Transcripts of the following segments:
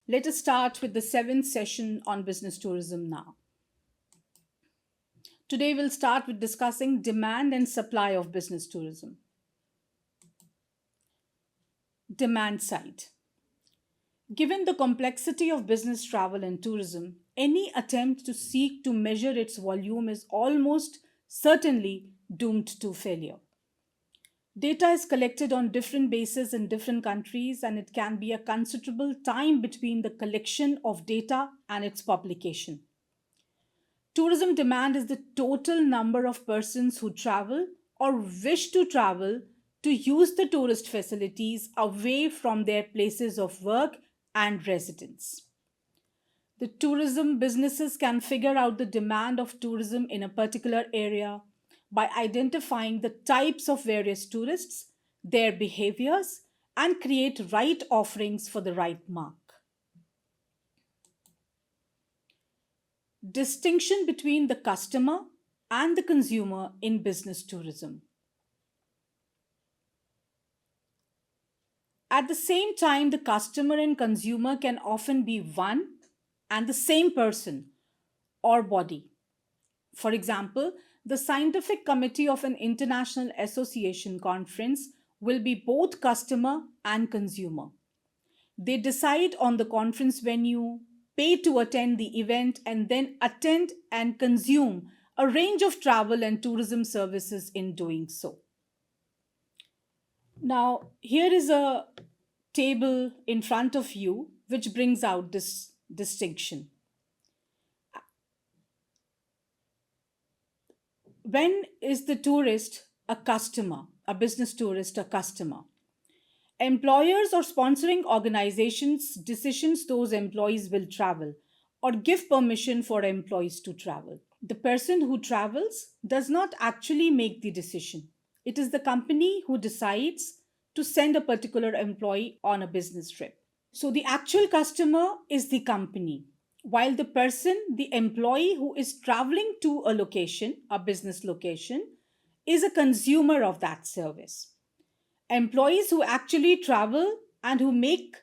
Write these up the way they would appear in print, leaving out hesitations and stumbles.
Let us start with the seventh session on business tourism now. Today, we'll start with discussing demand and supply of business tourism. Demand side. Given the complexity of business travel and tourism, any attempt to seek to measure its volume is almost certainly doomed to failure. Data is collected on different bases in different countries, and it can be a considerable time between the collection of data and its publication. Tourism demand is the total number of persons who travel or wish to travel to use the tourist facilities away from their places of work and residence. The tourism businesses can figure out the demand of tourism in a particular area by identifying the types of various tourists, their behaviors, and create right offerings for the right mark. Distinction between the customer and the consumer in business tourism. At the same time, the customer and consumer can often be one and the same person or body. For example, the scientific committee of an international association conference will be both customer and consumer. They decide on the conference venue, pay to attend the event, and then attend and consume a range of travel and tourism services in doing so. Now, here is a table in front of you which brings out this distinction. When is the tourist a customer, a business tourist a customer? Employers or sponsoring organizations decisions those employees will travel or give permission for employees to travel. The person who travels does not actually make the decision. It is the company who decides to send a particular employee on a business trip. So the actual customer is the company, while the person, the employee who is traveling to a location, a business location, is a consumer of that service. Employees who actually travel and who make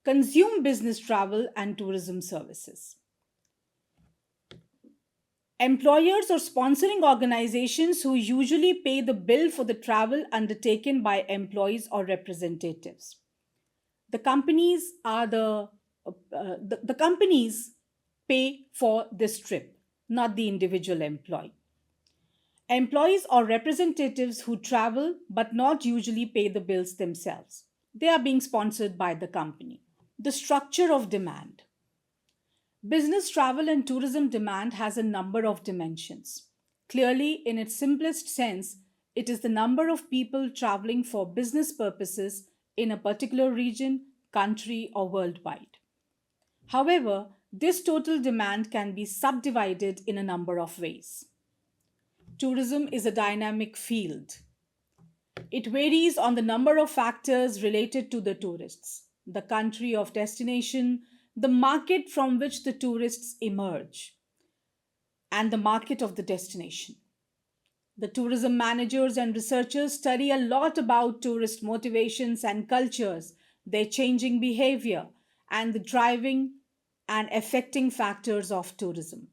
consume business travel and tourism services. Employers or sponsoring organizations who usually pay the bill for the travel undertaken by employees or representatives. The companies are the companies pay for this trip, not the individual employee. Employees or representatives who travel but not usually pay the bills themselves. They are being sponsored by the company. The structure of demand. Business travel and tourism demand has a number of dimensions. Clearly, in its simplest sense, it is the number of people traveling for business purposes in a particular region, country, or worldwide. However, this total demand can be subdivided in a number of ways. Tourism is a dynamic field. It varies on the number of factors related to the tourists, the country of destination, the market from which the tourists emerge, and the market of the destination. The tourism managers and researchers study a lot about tourist motivations and cultures, their changing behavior, and the driving and affecting factors of tourism.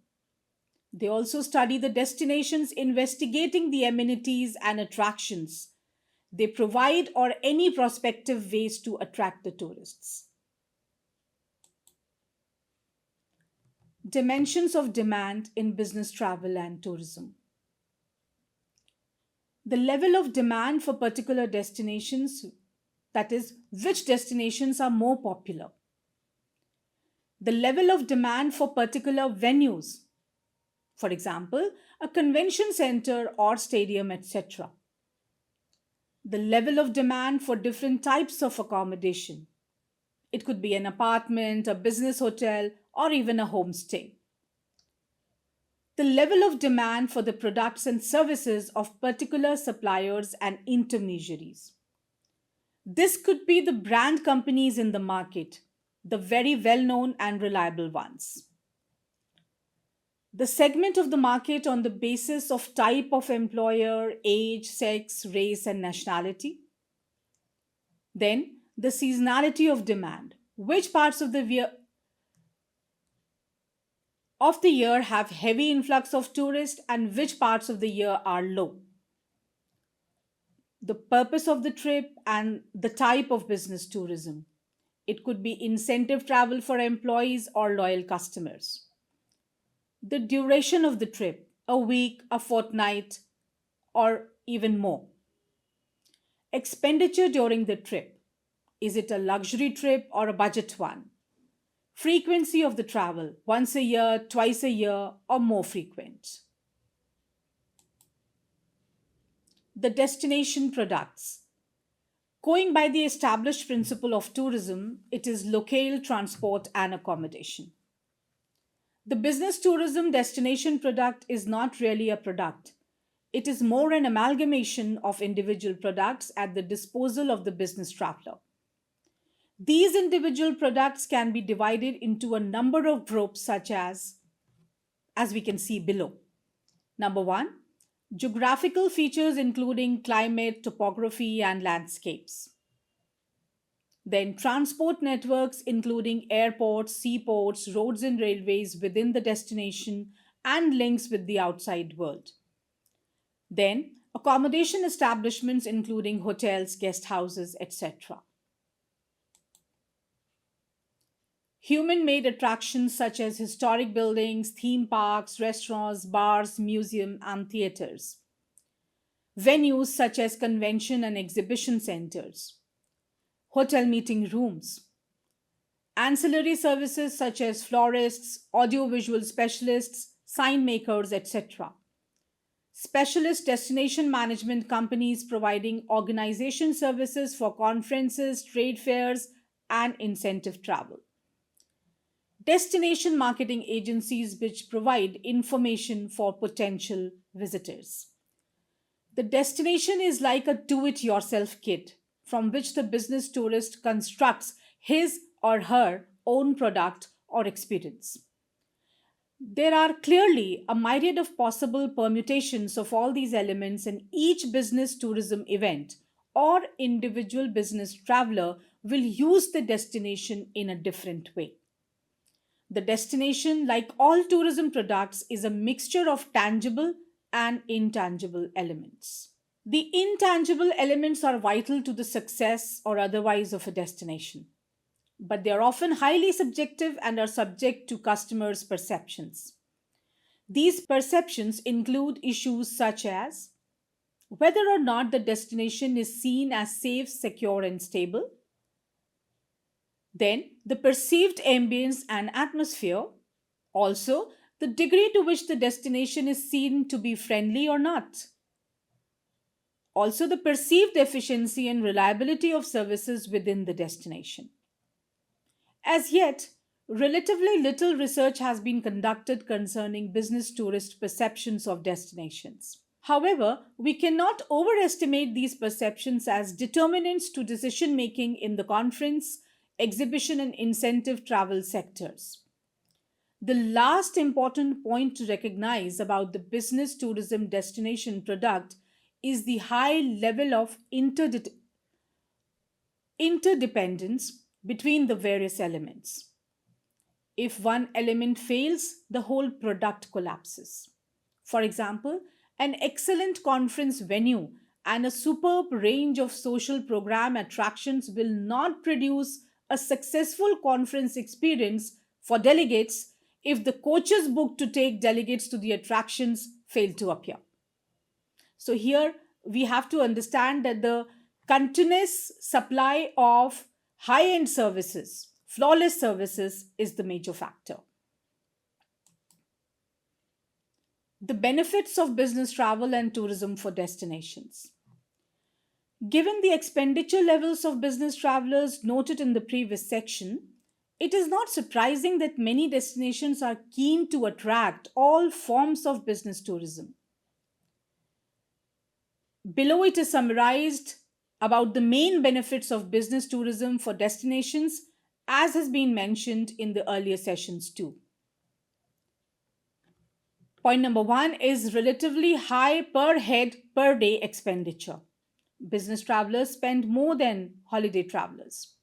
They also study the destinations, investigating the amenities and attractions they provide or any prospective ways to attract the tourists. Dimensions of demand in business travel and tourism. The level of demand for particular destinations, that is, which destinations are more popular. The level of demand for particular venues, for example, a convention center or stadium, etc. The level of demand for different types of accommodation. It could be an apartment, a business hotel, or even a homestay. The level of demand for the products and services of particular suppliers and intermediaries. This could be the brand companies in the market, the very well known and reliable ones. The segment of the market on the basis of type of employer, age, sex, race, and nationality. Then, the seasonality of demand. Which parts of the of the year have heavy influx of tourists and which parts of the year are low, the purpose of the trip, and the type of business tourism. It could be incentive travel for employees or loyal customers. The duration of the trip, a week, a fortnight, or even more. Expenditure during the trip, is it a luxury trip or a budget one? Frequency of the travel, once a year, twice a year, or more frequent. The destination products. Going by the established principle of tourism, it is locale, transport, and accommodation. The business tourism destination product is not really a product. It is more an amalgamation of individual products at the disposal of the business traveler. These individual products can be divided into a number of groups, such as we can see below. Number one, geographical features including climate, topography, and landscapes. Then, transport networks including airports, seaports, roads, and railways within the destination and links with the outside world. Then, accommodation establishments including hotels, guest houses, etc. Human made attractions such as historic buildings, theme parks, restaurants, bars, museums, and theaters. Venues such as convention and exhibition centers, hotel meeting rooms, ancillary services such as florists, audiovisual specialists, sign makers, etc. Specialist destination management companies providing organization services for conferences, trade fairs, and incentive travel. Destination marketing agencies which provide information for potential visitors. The destination is like a do it yourself kit from which the business tourist constructs his or her own product or experience. There are clearly a myriad of possible permutations of all these elements, and each business tourism event or individual business traveler will use the destination in a different way. The destination, like all tourism products, is a mixture of tangible and intangible elements. The intangible elements are vital to the success or otherwise of a destination, but they are often highly subjective and are subject to customers' perceptions. These perceptions include issues such as whether or not the destination is seen as safe, secure, and stable, then the perceived ambience and atmosphere, also the degree to which the destination is seen to be friendly or not, also the perceived efficiency and reliability of services within the destination. As yet, relatively little research has been conducted concerning business tourist perceptions of destinations. However, we cannot overestimate these perceptions as determinants to decision making in the conference, exhibition, and incentive travel sectors. The last important point to recognize about the business tourism destination product is the high level of interdependence between the various elements. If one element fails, the whole product collapses. For example, an excellent conference venue and a superb range of social program attractions will not produce a successful conference experience for delegates if the coaches booked to take delegates to the attractions fail to appear. So, here we have to understand that the continuous supply of high end services, flawless services, is the major factor. The benefits of business travel and tourism for destinations. Given the expenditure levels of business travelers noted in the previous section, it is not surprising that many destinations are keen to attract all forms of business tourism. Below it is summarized about the main benefits of business tourism for destinations, as has been mentioned in the earlier sessions too. Point number one is relatively high per head per day expenditure. Business travelers spend more than holiday travelers.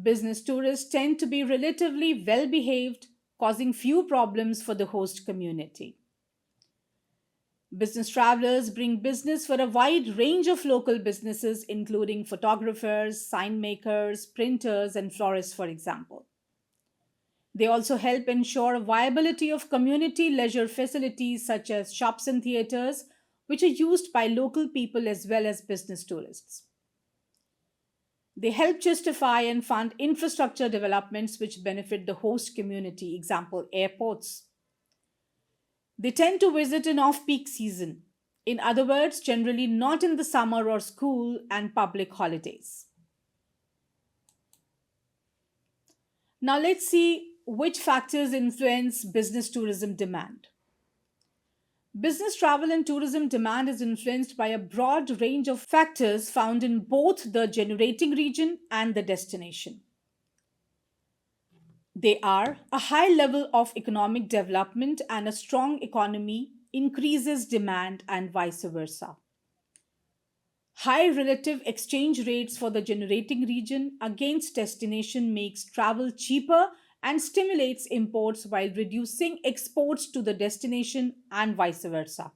Business tourists tend to be relatively well behaved, causing few problems for the host community. Business travelers bring business for a wide range of local businesses, including photographers, sign makers, printers, and florists, for example. They also help ensure viability of community leisure facilities such as shops and theaters, which are used by local people as well as business tourists. They help justify and fund infrastructure developments which benefit the host community, example, airports. They tend to visit in off peak season. In other words, generally not in the summer or school and public holidays. Now let's see which factors influence business tourism demand. Business travel and tourism demand is influenced by a broad range of factors found in both the generating region and the destination. They are a high level of economic development and a strong economy increases demand and vice versa. High relative exchange rates for the generating region against destination makes travel cheaper and stimulates imports while reducing exports to the destination and vice versa.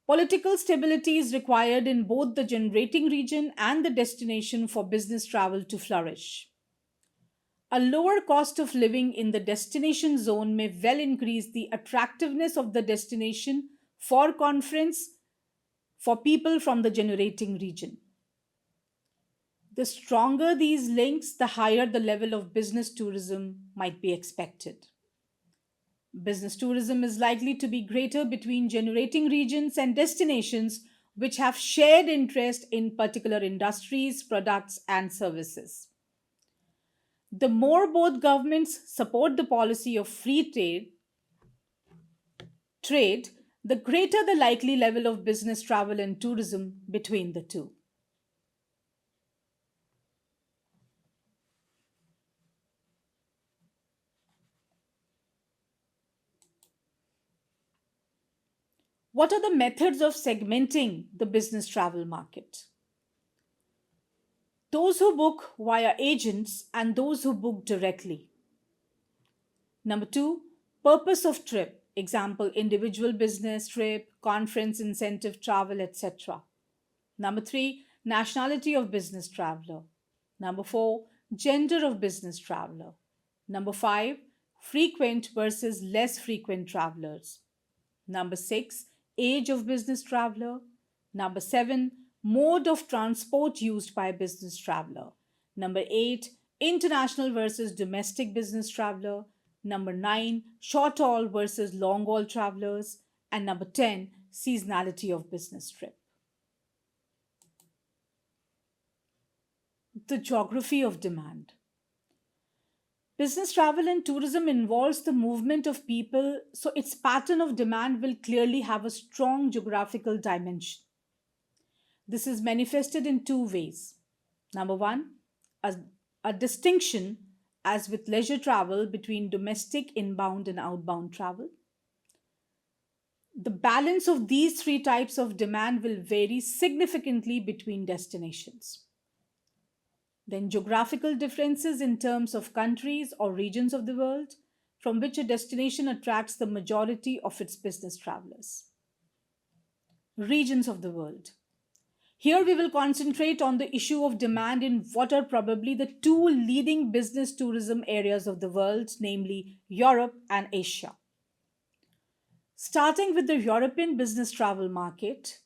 Political stability is required in both the generating region and the destination for business travel to flourish. A lower cost of living in the destination zone may well increase the attractiveness of the destination for conference for people from the generating region. The stronger these links, the higher the level of business tourism might be expected. Business tourism is likely to be greater between generating regions and destinations which have shared interest in particular industries, products, and services. The more both governments support the policy of trade, the greater the likely level of business travel and tourism between the two. What are the methods of segmenting the business travel market? Those who book via agents and those who book directly. Number two, purpose of trip. Example, individual business trip, conference incentive travel, etc. Number three, nationality of business traveler. Number four, gender of business traveler. Number five, frequent versus less frequent travelers. Number six, age of business traveler. Number seven, mode of transport used by business traveler. Number eight, international versus domestic business traveler. Number nine, short haul versus long haul travelers. And number 10, seasonality of business trip. The geography of demand. Business travel and tourism involves the movement of people, so its pattern of demand will clearly have a strong geographical dimension. This is manifested in two ways. Number one, a, a distinction, as with leisure travel, between domestic, inbound, and outbound travel. The balance of these three types of demand will vary significantly between destinations. Then, geographical differences in terms of countries or regions of the world from which a destination attracts the majority of its business travelers. Regions of the world. Here we will concentrate on the issue of demand in what are probably the two leading business tourism areas of the world, namely Europe and Asia. Starting with the European business travel market,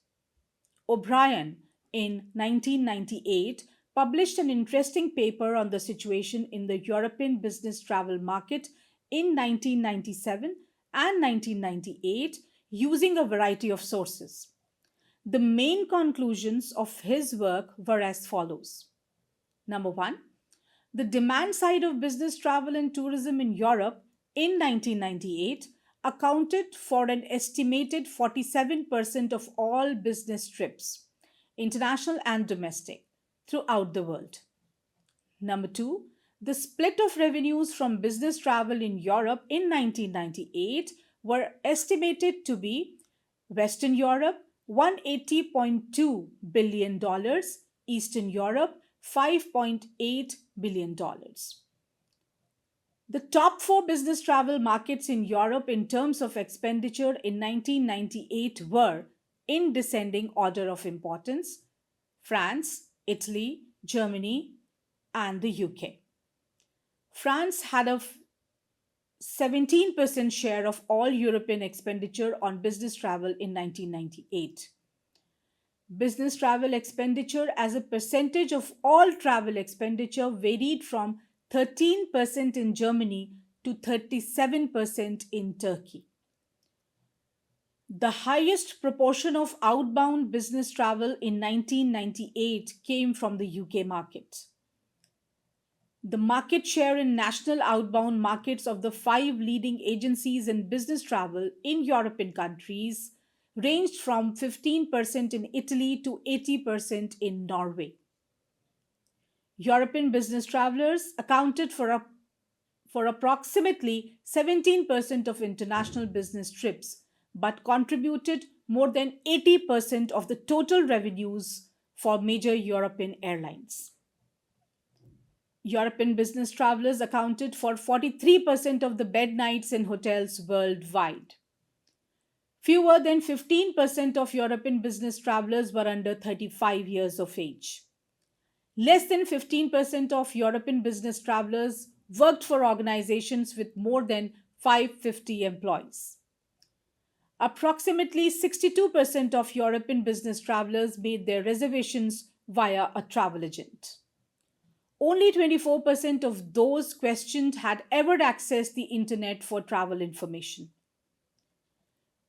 O'Brien in 1998 published an interesting paper on the situation in the European business travel market in 1997 and 1998 using a variety of sources. The main conclusions of his work were as follows. Number one, the demand side of business travel and tourism in Europe in 1998 accounted for an estimated 47% of all business trips, international and domestic, throughout the world. Number two, the split of revenues from business travel in Europe in 1998 were estimated to be Western Europe $180.2 billion, Eastern Europe $5.8 billion. The top four business travel markets in Europe in terms of expenditure in 1998 were, in descending order of importance, France, Italy, Germany, and the UK. France had a 17% share of all European expenditure on business travel in 1998. Business travel expenditure as a percentage of all travel expenditure varied from 13% in Germany to 37% in Turkey. The highest proportion of outbound business travel in 1998 came from the UK market. The market share in national outbound markets of the five leading agencies in business travel in European countries ranged from 15% in Italy to 80% in Norway. European business travelers accounted for approximately 17% of international business trips, but contributed more than 80% of the total revenues for major European airlines. European business travelers accounted for 43% of the bed nights in hotels worldwide. Fewer than 15% of European business travelers were under 35 years of age. Less than 15% of European business travelers worked for organizations with more than 550 employees. Approximately 62% of European business travelers made their reservations via a travel agent. Only 24% of those questioned had ever accessed the internet for travel information.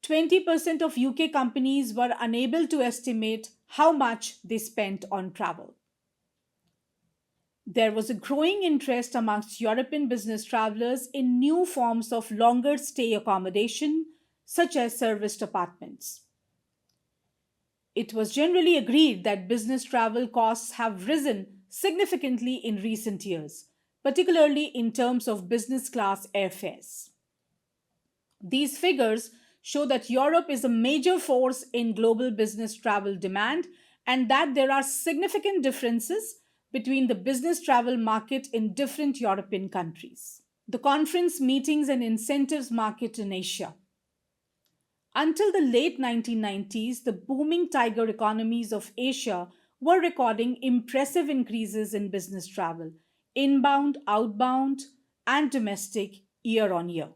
20% of UK companies were unable to estimate how much they spent on travel. There was a growing interest amongst European business travelers in new forms of longer stay accommodation, such as serviced apartments. It was generally agreed that business travel costs have risen significantly in recent years, particularly in terms of business class airfares. These figures show that Europe is a major force in global business travel demand and that there are significant differences between the business travel market in different European countries. The conference meetings and incentives market in Asia. Until the late 1990s, the booming tiger economies of Asia were recording impressive increases in business travel, inbound, outbound, and domestic year on year.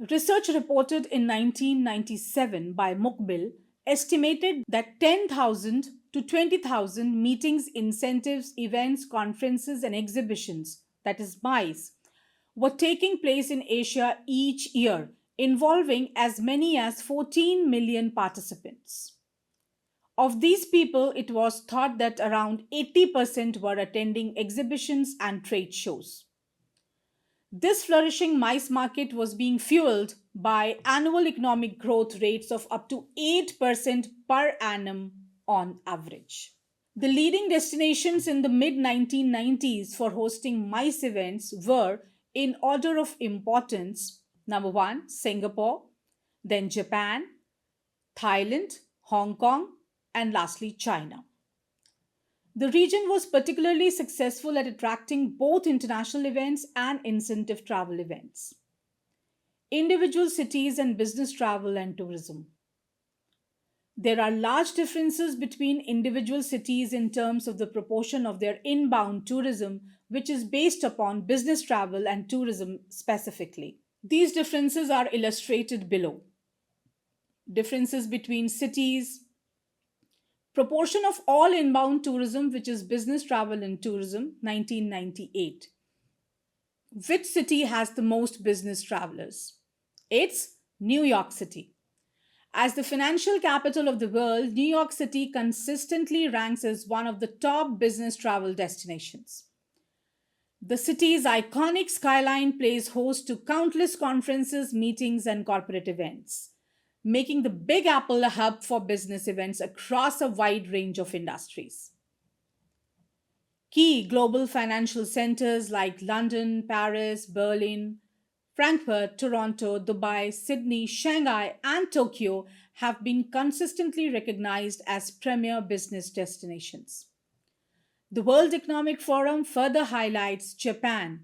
Research reported in 1997 by Mukbil estimated that 10,000 to 20,000 meetings, incentives, events, conferences, and exhibitions, that is MICE, were taking place in Asia each year, involving as many as 14 million participants. Of these people, it was thought that around 80% were attending exhibitions and trade shows. This flourishing MICE market was being fueled by annual economic growth rates of up to 8% per annum on average. The leading destinations in the mid 1990s for hosting MICE events were, in order of importance, number one, Singapore, then Japan, Thailand, Hong Kong, and lastly, China. The region was particularly successful at attracting both international events and incentive travel events. Individual cities and business travel and tourism. There are large differences between individual cities in terms of the proportion of their inbound tourism, which is based upon business travel and tourism specifically. These differences are illustrated below. Differences between cities, proportion of all inbound tourism, which is business travel and tourism, 1998. Which city has the most business travelers? It's New York City. As the financial capital of the world, New York City consistently ranks as one of the top business travel destinations. The city's iconic skyline plays host to countless conferences, meetings, and corporate events, making the Big Apple a hub for business events across a wide range of industries. Key global financial centers like London, Paris, Berlin, Frankfurt, Toronto, Dubai, Sydney, Shanghai, and Tokyo have been consistently recognized as premier business destinations. The World Economic Forum further highlights Japan,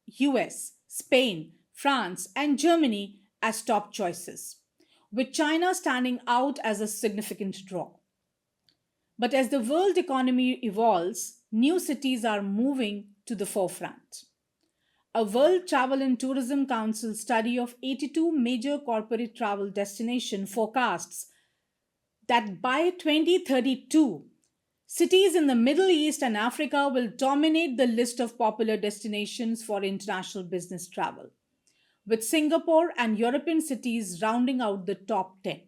US, Spain, France, and Germany as top choices, with China standing out as a significant draw. But as the world economy evolves, new cities are moving to the forefront. A World Travel and Tourism Council study of 82 major corporate travel destinations forecasts that by 2032, cities in the Middle East and Africa will dominate the list of popular destinations for international business travel, with Singapore and European cities rounding out the top 10.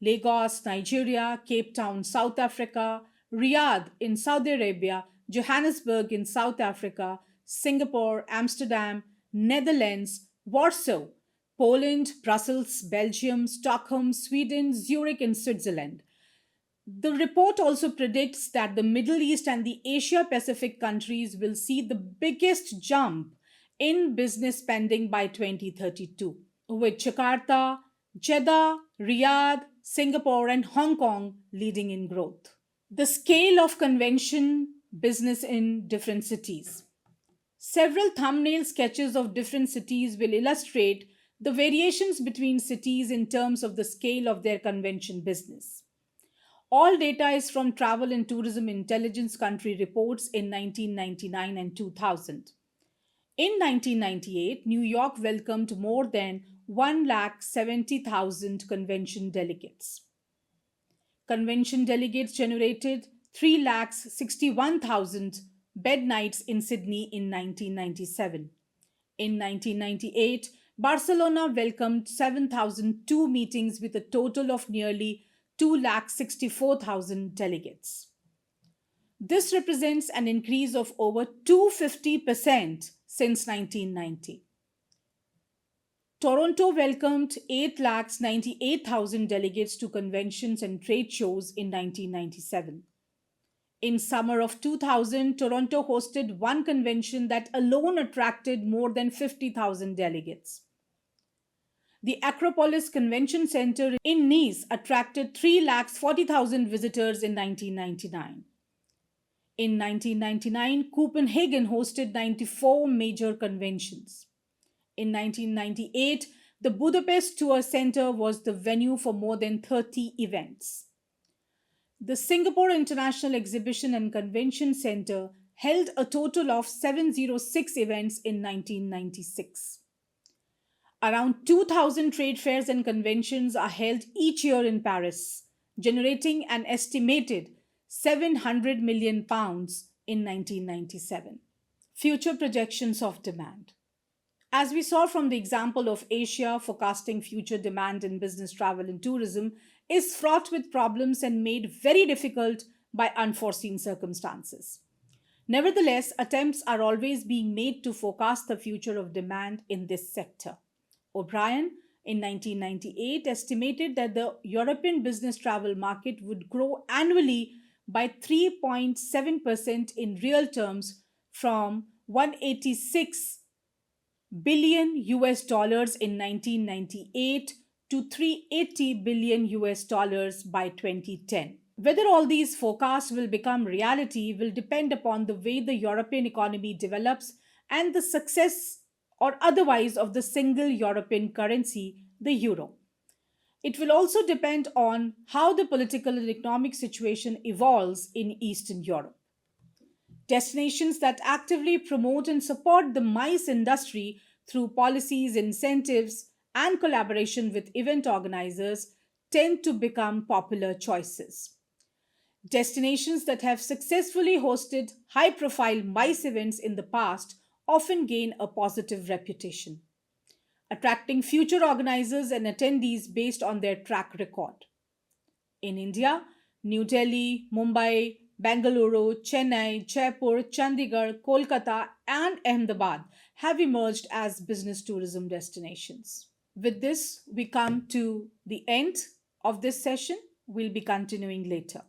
Lagos, Nigeria, Cape Town, South Africa, Riyadh in Saudi Arabia, Johannesburg in South Africa, Singapore, Amsterdam, Netherlands, Warsaw, Poland, Brussels, Belgium, Stockholm, Sweden, Zurich, and Switzerland. The report also predicts that the Middle East and the Asia Pacific countries will see the biggest jump in business spending by 2032, with Jakarta, Jeddah, Riyadh, Singapore, and Hong Kong leading in growth. The scale of convention business in different cities. Several thumbnail sketches of different cities will illustrate the variations between cities in terms of the scale of their convention business. All data is from Travel and Tourism Intelligence country reports in 1999 and 2000. In 1998, New York welcomed more than 170,000 convention delegates. Convention delegates generated 361,000 bed nights in Sydney in 1997. In 1998, Barcelona welcomed 7,002 meetings with a total of nearly 264,000 delegates. This represents an increase of over 250% since 1990. Toronto welcomed 898,000 delegates to conventions and trade shows in 1997. In summer of 2000, Toronto hosted one convention that alone attracted more than 50,000 delegates. The Acropolis Convention Center in Nice attracted 340,000 visitors in 1999. In 1999, Copenhagen hosted 94 major conventions. In 1998, the Budapest Tour Center was the venue for more than 30 events. The Singapore International Exhibition and Convention Center held a total of 706 events in 1996. Around 2,000 trade fairs and conventions are held each year in Paris, generating an estimated £700 million in 1997. Future projections of demand. As we saw from the example of Asia, forecasting future demand in business travel and tourism is fraught with problems and made very difficult by unforeseen circumstances. Nevertheless, attempts are always being made to forecast the future of demand in this sector. O'Brien, in 1998, estimated that the European business travel market would grow annually by 3.7% in real terms from 186 billion US dollars in 1998 to 380 billion US dollars by 2010. Whether all these forecasts will become reality will depend upon the way the European economy develops and the success or otherwise of the single European currency, the euro. It will also depend on how the political and economic situation evolves in Eastern Europe. Destinations that actively promote and support the MICE industry through policies, incentives, and collaboration with event organizers tend to become popular choices. Destinations that have successfully hosted high profile MICE events in the past often gain a positive reputation, attracting future organizers and attendees based on their track record. In India, New Delhi, Mumbai, Bengaluru, Chennai, Jaipur, Chandigarh, Kolkata, and Ahmedabad have emerged as business tourism destinations. With this, we come to the end of this session. We'll be continuing later.